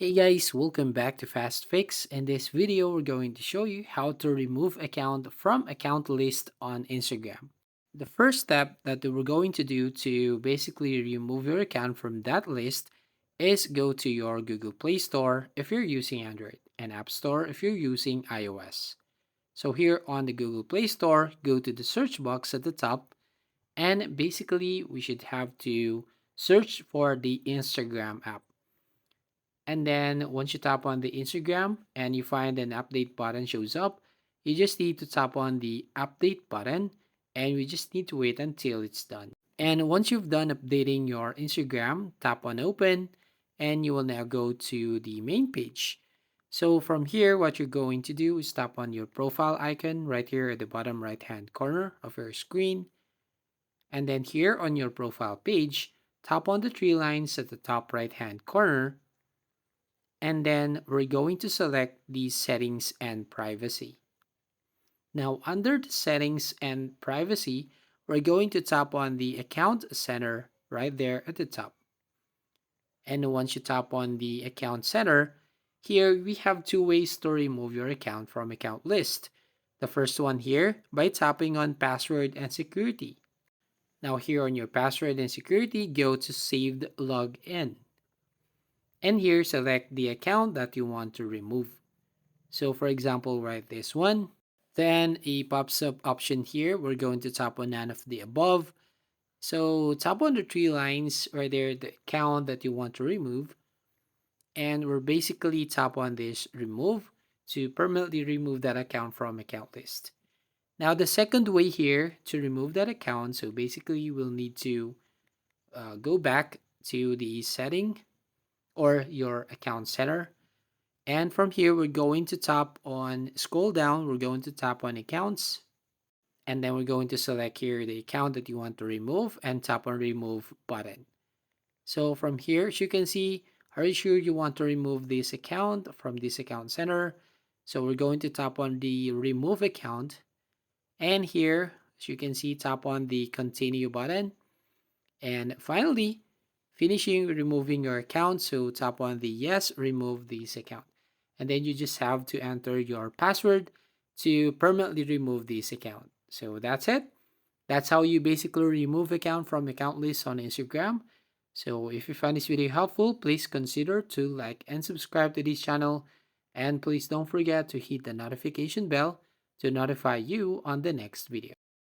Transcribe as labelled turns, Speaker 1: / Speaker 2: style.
Speaker 1: Hey guys, welcome back to Fast Fix. In this video, we're going to show you how to remove account from account list on Instagram. The first step that we're going to do to basically remove your account from that list is go to your Google Play Store if you're using Android and App Store if you're using iOS. So here on the Google Play Store, go to the search box at the top and basically we should have to search for the Instagram app. And then once you tap on the Instagram and you find an update button shows up, you just need to tap on the update button and we just need to wait until it's done. And once you've done updating your Instagram, tap on open and you will now go to the main page. So from here, what you're going to do is tap on your profile icon right here at the bottom right hand corner of your screen. And then here on your profile page, tap on the three lines at the top right hand corner and then we're going to select the settings and privacy. Now under the settings and privacy, we're going to tap on the account center right there at the top. And once you tap on the account center, here we have two ways to remove your account from account list. The first one here by tapping on password and security. Now here on your password and security, go to saved login. And here select the account that you want to remove. So for example, write this one. Then a pops up option here. We're going to tap on none of the above. So tap on the three lines right there, the account that you want to remove. And we're basically tap on this remove to permanently remove that account from account list. Now the second way here to remove that account, so basically you will need to go back to the setting or your account center. And from here, we're going to tap on, scroll down, we're going to tap on accounts. And then we're going to select here the account that you want to remove and tap on remove button. So from here, as you can see, are you sure you want to remove this account from this account center? So we're going to tap on the remove account. And here, as you can see, tap on the continue button. And finally, finishing removing your account. So tap on the yes, remove this account. And then you just have to enter your password to permanently remove this account. So that's it. That's how you basically remove account from account list on Instagram. So if you find this video helpful, please consider to like and subscribe to this channel. And please don't forget to hit the notification bell to notify you on the next video.